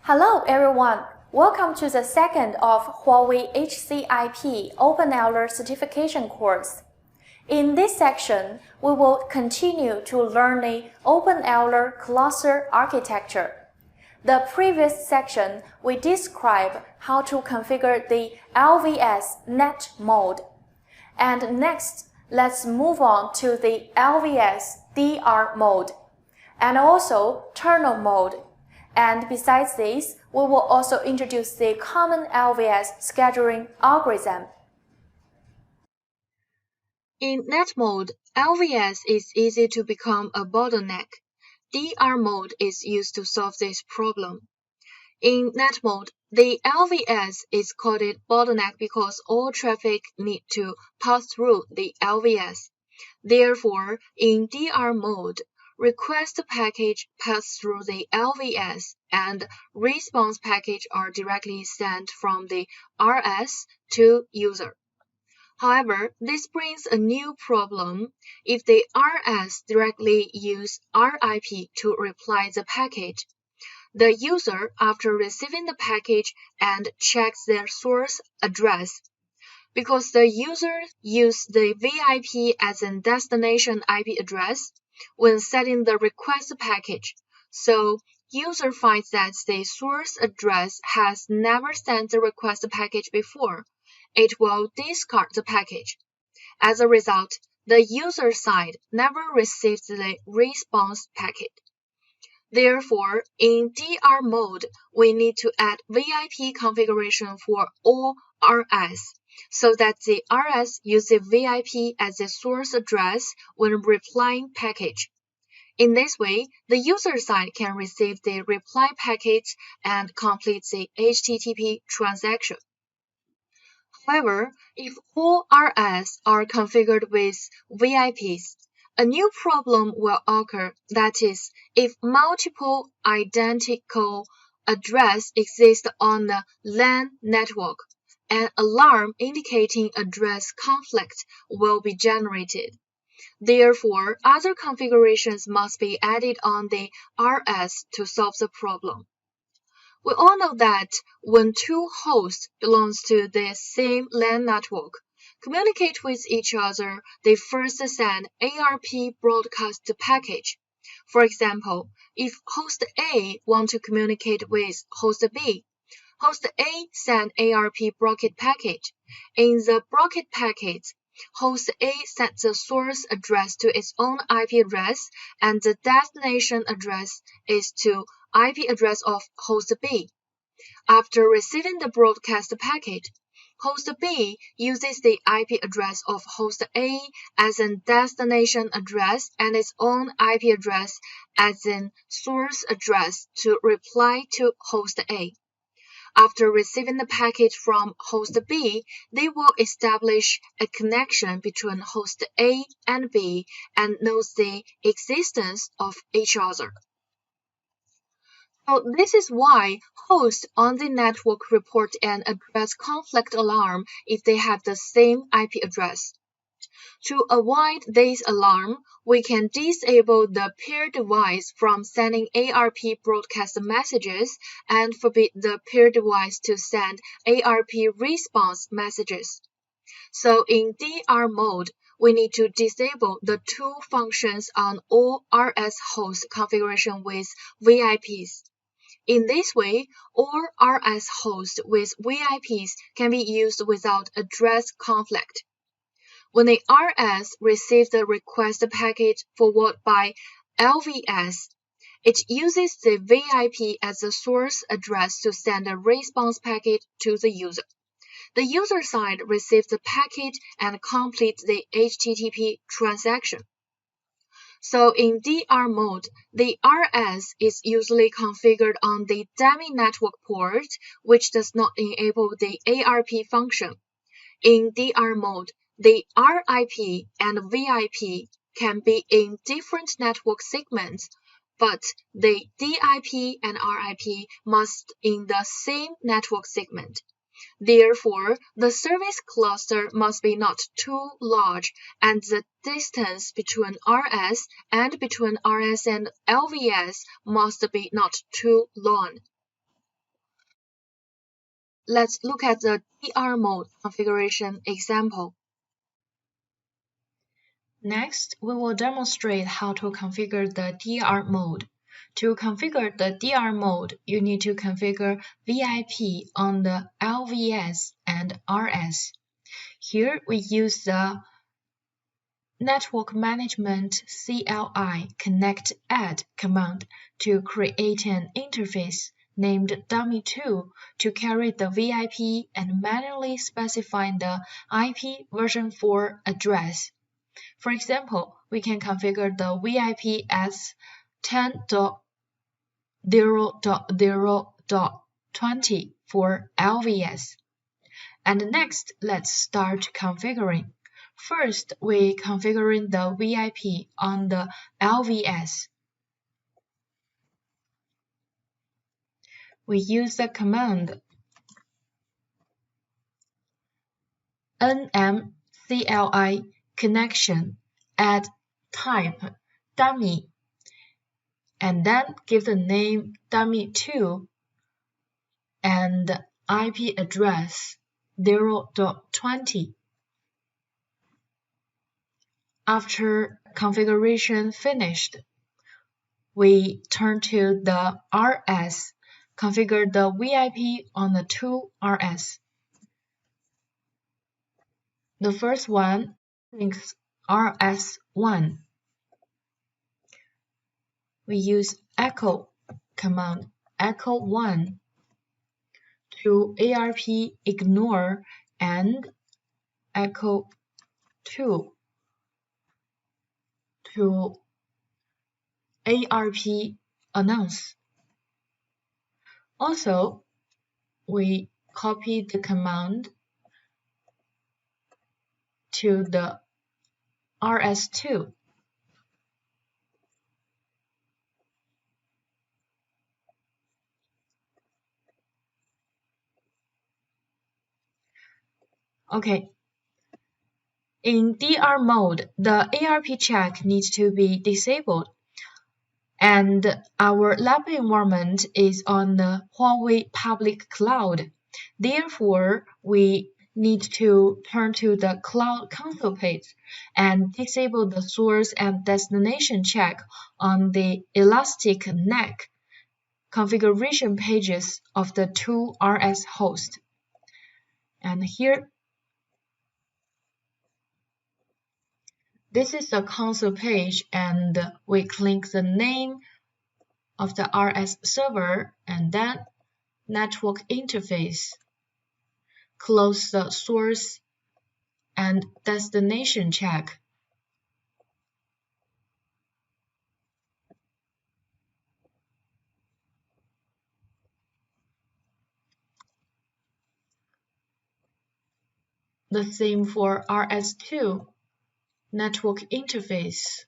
Hello everyone, welcome to the second of Huawei HCIP OpenELR certification course. In this section, we will continue to learn the OpenELR cluster architecture. The previous section, we described how to configure the LVS net mode. And next, let's move on to the LVS DR mode, and also terminal mode. And besides this, we will also introduce the common LVS scheduling algorithm. In net mode, LVS is easy to become a bottleneck. DR mode is used to solve this problem. In net mode, the LVS is called bottleneck because all traffic need to pass through the LVS. Therefore, in DR mode, request package pass through the LVS and response package are directly sent from the RS to user. However, this brings a new problem. If the RS directly use RIP to reply the package, the user, after receiving the package and checks their source address, because the user used the VIP as a destination IP address when setting the request package, so user finds that the source address has never sent the request package before, it will discard the package. As a result, the user side never receives the response packet. Therefore, in DR mode, we need to add VIP configuration for all RS, so that the RS uses VIP as the source address when replying package. In this way, the user side can receive the reply package and complete the HTTP transaction. However, if all RS are configured with VIPs, a new problem will occur, that is, if multiple identical addresses exist on the LAN network, an alarm indicating address conflict will be generated. Therefore, other configurations must be added on the RS to solve the problem. We all know that when two hosts belong to the same LAN network, communicate with each other, they first send ARP broadcast package. For example, if host A wants to communicate with host B, host A send ARP broadcast package. In the broadcast package, host A sets the source address to its own IP address, and the destination address is to IP address of host B. After receiving the broadcast packet, host B uses the IP address of host A as a destination address and its own IP address as a source address to reply to host A. After receiving the packet from host B, they will establish a connection between host A and B and knows the existence of each other. So this is why hosts on the network report an address conflict alarm if they have the same IP address. To avoid this alarm, we can disable the peer device from sending ARP broadcast messages and forbid the peer device to send ARP response messages. So in DR mode, we need to disable the two functions on all RS host configuration with VIPs. In this way, all RS hosts with VIPs can be used without address conflict. When the RS receives the request packet forwarded by LVS, it uses the VIP as the source address to send a response packet to the user. The user side receives the packet and completes the HTTP transaction. So in DR mode, the RS is usually configured on the dummy network port, which does not enable the ARP function. In DR mode, the RIP and VIP can be in different network segments, but the DIP and RIP must in the same network segment. Therefore, the service cluster must be not too large, and the distance between RS and between RS and LVS must be not too long. let's look at the DR mode configuration example. Next, we will demonstrate how to configure the DR mode. To configure the DR mode, you need to configure VIP on the LVS and RS. Here we use the Network Management CLI connect add command to create an interface named dummy2 to carry the VIP and manually specify the IP version 4 address. For example, we can configure the VIP as 10.0.0.20 for LVS. And next, let's start configuring. First, we configuring the VIP on the LVS. We use the command nmcli connection add type dummy and then give the name dummy2 and IP address 0.20. After configuration finished, we turn to the RS, configure the VIP on the two RS. The first one is RS1. We use echo command echo1 to ARP ignore and echo2 to ARP announce. Also, we copy the command to the RS2. Okay. In DR mode, the ARP check needs to be disabled, and our lab environment is on the Huawei public cloud. Therefore, we need to turn to the Cloud Console page and disable the source and destination check on the Elastic NAC configuration pages of the two RS hosts. And here, this is the console page, and we click the name of the RS server and then network interface. Close the source and destination check. The same for RS2, network interface,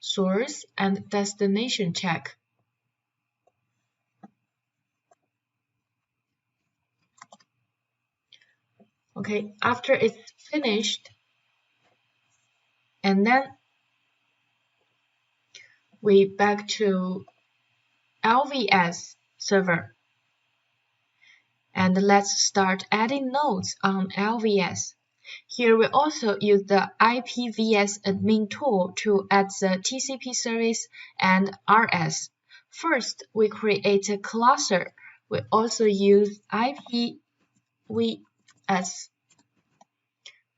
source and destination check. Okay, after it's finished, and then we back to LVS server. And let's start adding nodes on LVS. Here we also use the IPVS admin tool to add the TCP service and RS. First, we create a cluster. We also use IPVS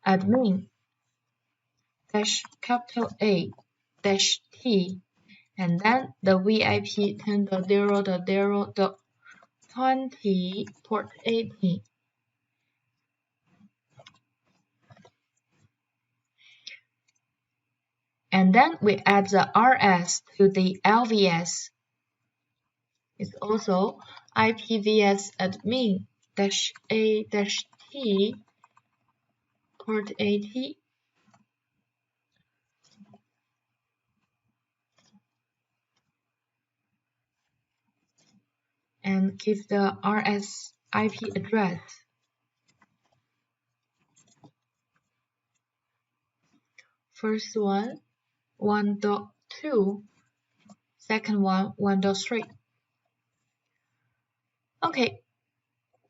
admin -A-T and then the VIP 10.0.0.20 port 80. And then we add the RS to the LVS. It's also IPVS admin -A-T port 80. And give the RS IP address. First one, 1.2, second one, 1.3. Okay,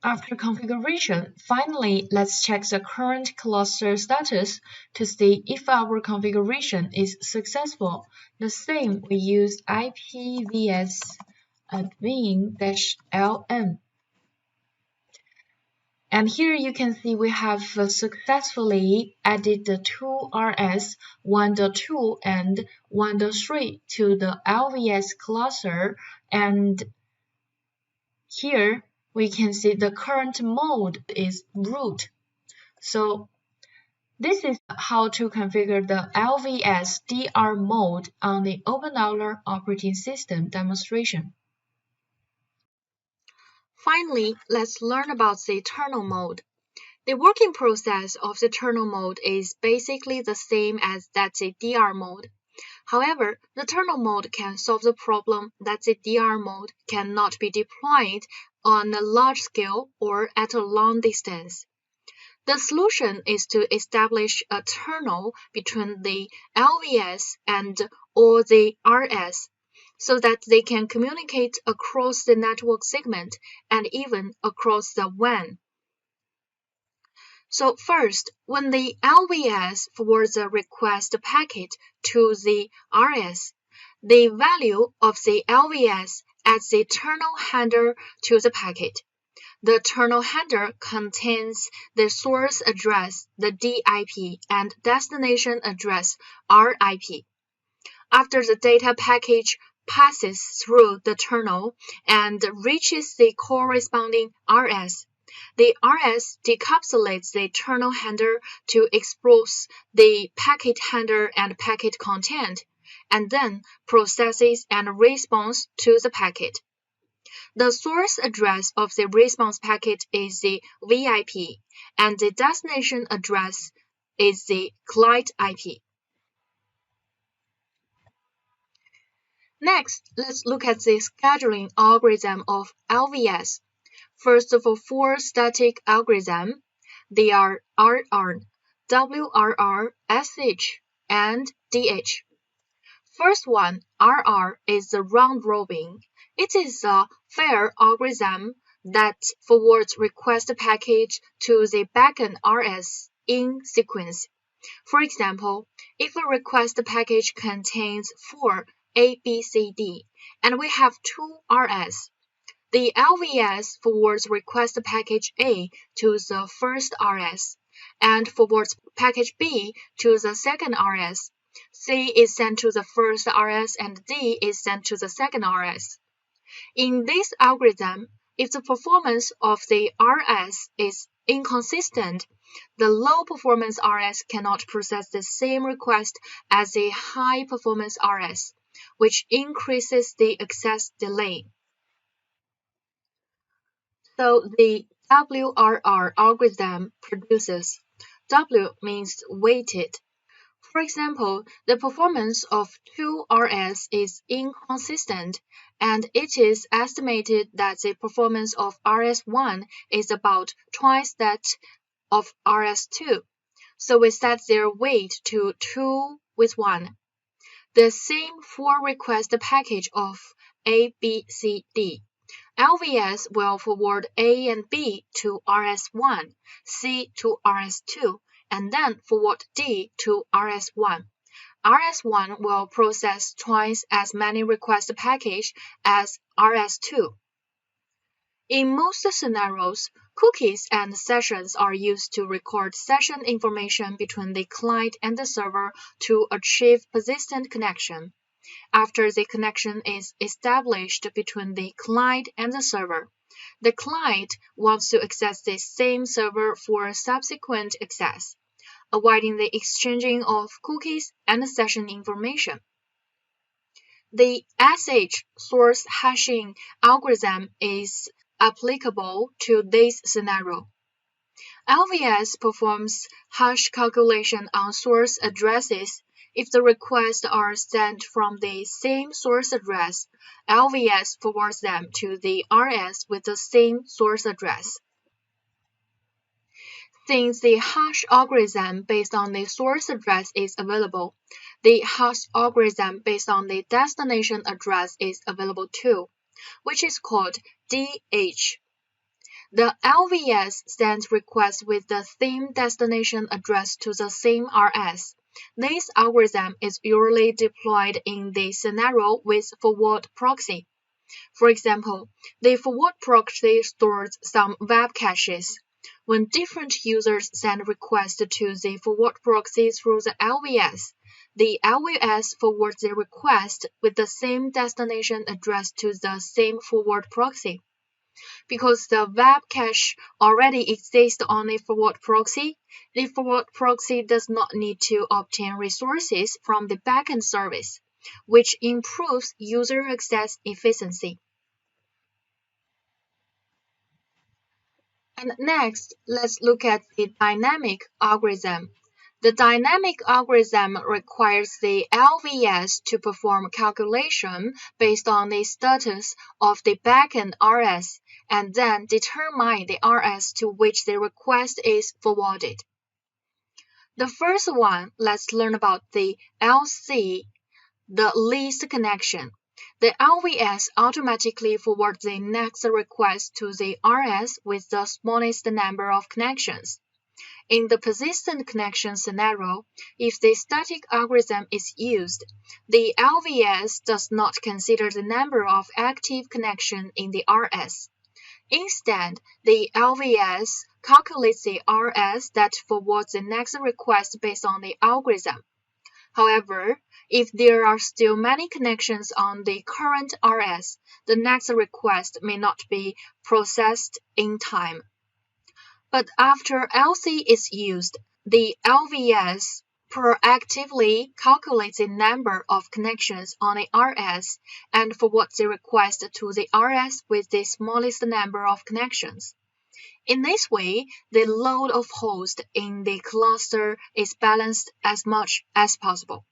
After configuration, finally, let's check the current cluster status to see if our configuration is successful. The same, we use ipvs admin-lm. And here you can see we have successfully added the two RS 1.2 and 1.3 to the LVS cluster, and here we can see the current mode is root. So this is how to configure the LVS DR mode on the OpenEuler operating system demonstration. Finally, let's learn about the eternal mode. The working process of the eternal mode is basically the same as that the DR mode. However, the eternal mode can solve the problem that the DR mode cannot be deployed on a large scale or at a long distance. The solution is to establish a tunnel between the LVS and all the RS so that they can communicate across the network segment and even across the WAN. So first, when the LVS forwards a request packet to the RS, the value of the LVS adds the eternal header to the packet. The eternal header contains the source address, the DIP, and destination address, RIP. After the data package passes through the eternal and reaches the corresponding RS, the RS decapsulates the eternal header to expose the packet header and packet content, and then processes and responds to the packet. The source address of the response packet is the VIP, and the destination address is the client IP. Next, let's look at the scheduling algorithm of LVS. First of all, four static algorithms. They are RR, WRR, SH, and DH. First one, RR, is the round robin. It is a fair algorithm that forwards request package to the backend RS in sequence. For example, if a request package contains 4 A, B, C, D, and we have 2 RS, the LVS forwards request package A to the first RS and forwards package B to the second RS. C is sent to the first RS and D is sent to the second RS. In this algorithm, if the performance of the RS is inconsistent, the low-performance RS cannot process the same request as a high-performance RS, which increases the access delay. So the WRR algorithm produces W means weighted. For example, the performance of 2 RS is inconsistent, and it is estimated that the performance of RS1 is about twice that of RS2. So we set their weight to 2 with 1. The same for request package of A, B, C, D. LVS will forward A and B to RS1, C to RS2, and then forward D to RS1. RS1 will process twice as many request packages as RS2. In most scenarios, cookies and sessions are used to record session information between the client and the server to achieve persistent connection. After the connection is established between the client and the server, the client wants to access the same server for subsequent access, avoiding the exchanging of cookies and session information. The SH source hashing algorithm is applicable to this scenario. LVS performs hash calculation on source addresses. If the requests are sent from the same source address, LVS forwards them to the RS with the same source address. Since the hash algorithm based on the source address is available, the hash algorithm based on the destination address is available too, which is called DH. The LVS sends requests with the same destination address to the same RS. This algorithm is usually deployed in the scenario with forward proxy. For example, the forward proxy stores some web caches. When different users send requests to the forward proxy through the LVS forwards the request with the same destination address to the same forward proxy. Because the web cache already exists on a forward proxy, the forward proxy does not need to obtain resources from the backend service, which improves user access efficiency. And next, let's look at the dynamic algorithm. The dynamic algorithm requires the LVS to perform calculation based on the status of the backend RS and then determine the RS to which the request is forwarded. The first one, let's learn about the LC, the least connection. The LVS automatically forwards the next request to the RS with the smallest number of connections. In the persistent connection scenario, if the static algorithm is used, the LVS does not consider the number of active connections in the RS. Instead, the LVS calculates the RS that forwards the next request based on the algorithm. However, if there are still many connections on the current RS, the next request may not be processed in time. But after LC is used, the LVS proactively calculates the number of connections on a RS and forwards the request to the RS with the smallest number of connections. In this way, the load of hosts in the cluster is balanced as much as possible.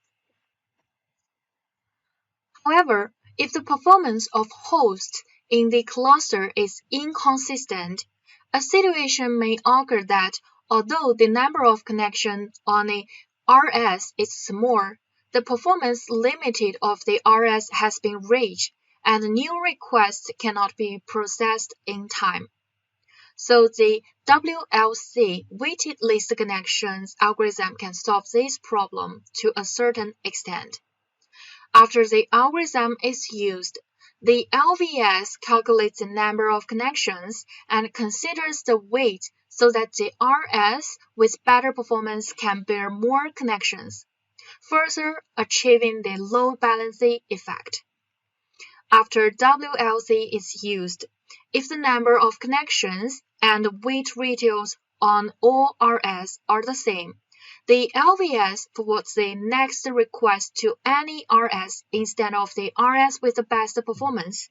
However, if the performance of hosts in the cluster is inconsistent, a situation may occur that although the number of connections on a RS is small, the performance limit of the RS has been reached and new requests cannot be processed in time. So the WLC weighted least connections algorithm can solve this problem to a certain extent. After the algorithm is used, the LVS calculates the number of connections and considers the weight so that the RS with better performance can bear more connections, further achieving the load balancing effect. After WLC is used, if the number of connections and weight ratios on all RS are the same, the LVS forwards the next request to any RS instead of the RS with the best performance.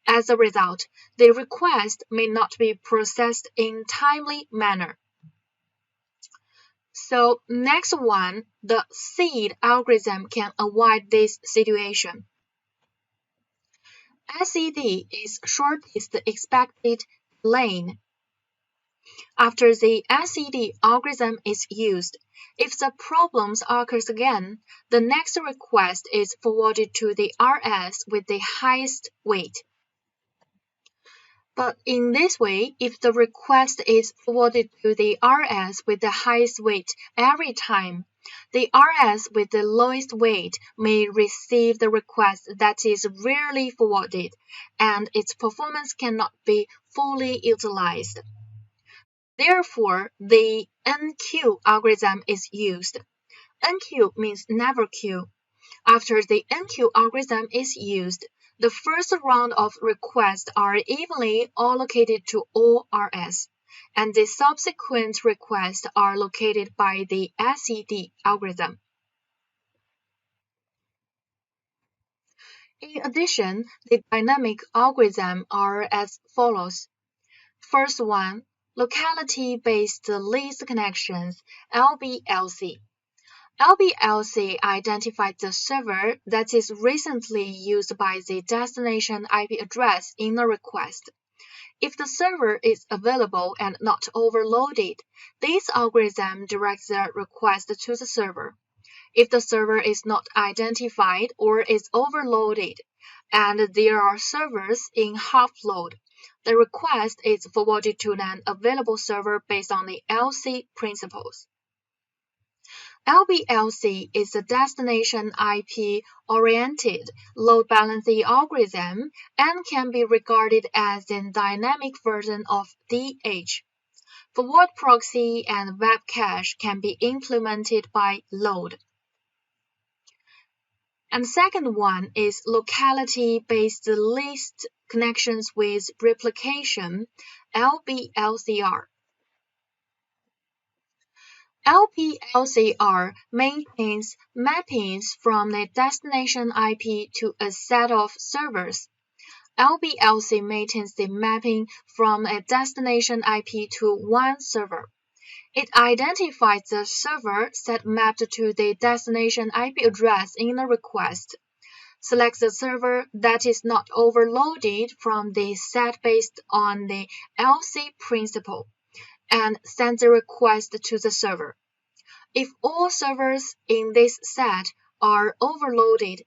As a result, the request may not be processed in timely manner. So next one, the SEED algorithm can avoid this situation. SED is shortest expected lane. After the SED algorithm is used, if the problem occurs again, the next request is forwarded to the RS with the highest weight. But in this way, if the request is forwarded to the RS with the highest weight every time, the RS with the lowest weight may receive the request that is rarely forwarded, and its performance cannot be fully utilized. Therefore, the NQ algorithm is used. NQ means never queue. After the NQ algorithm is used, the first round of requests are evenly allocated to all RS, and the subsequent requests are located by the SED algorithm. In addition, the dynamic algorithms are as follows. First one, locality-based least connections, LBLC. LBLC identifies the server that is recently used by the destination IP address in the request. If the server is available and not overloaded, this algorithm directs the request to the server. If the server is not identified or is overloaded, and there are servers in half load, The request is forwarded to an available server based on the LC principles. LBLC is a destination IP-oriented load balancing algorithm and can be regarded as a dynamic version of DH. Forward proxy and web cache can be implemented by load. And second one is locality-based list connections with replication, LBLCR. LBLCR maintains mappings from the destination IP to a set of servers. LBLC maintains the mapping from a destination IP to one server. It identifies the server set mapped to the destination IP address in the request, selects the server that is not overloaded from the set based on the LC principle, and sends a request to the server. If all servers in this set are overloaded,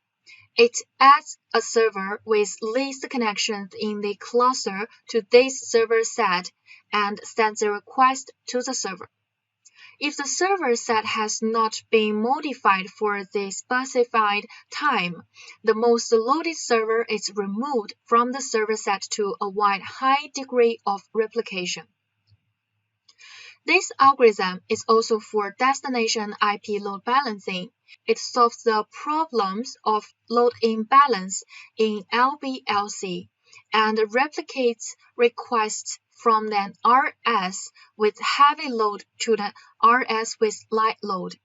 it adds a server with least connections in the cluster to this server set and sends a request to the server. If the server set has not been modified for the specified time, the most loaded server is removed from the server set to avoid high degree of replication. This algorithm is also for destination IP load balancing. It solves the problems of load imbalance in LBLC and replicates requests from an RS with heavy load to the RS with light load.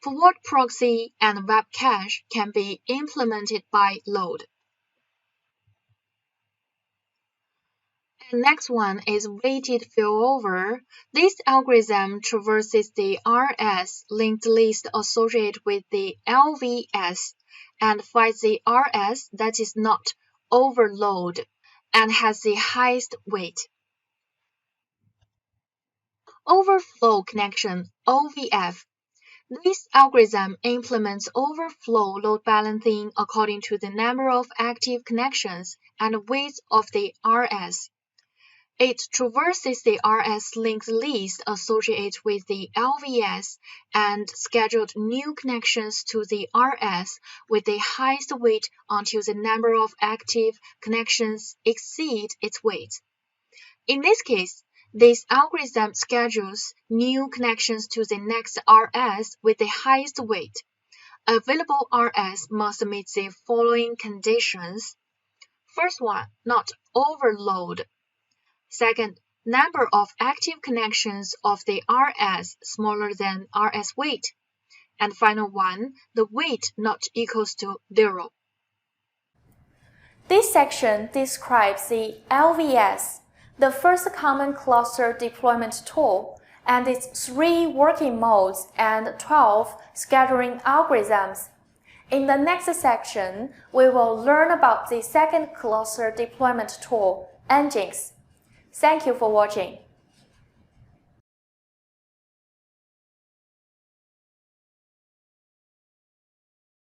Forward proxy and web cache can be implemented by load. The next one is weighted failover. This algorithm traverses the RS linked list associated with the LVS and finds the RS that is not overloaded and has the highest weight. Overflow connection, OVF. This algorithm implements overflow load balancing according to the number of active connections and weight of the RS. It traverses the RS linked list associated with the LVS and scheduled new connections to the RS with the highest weight until the number of active connections exceed its weight. In this case, this algorithm schedules new connections to the next RS with the highest weight. Available RS must meet the following conditions. First one, not overload. Second, number of active connections of the RS smaller than RS weight. And final one, the weight not equals to 0. This section describes the LVS, the first common cluster deployment tool, and its 3 working modes and 12 scheduling algorithms. In the next section, we will learn about the second cluster deployment tool, Nginx. Thank you for watching.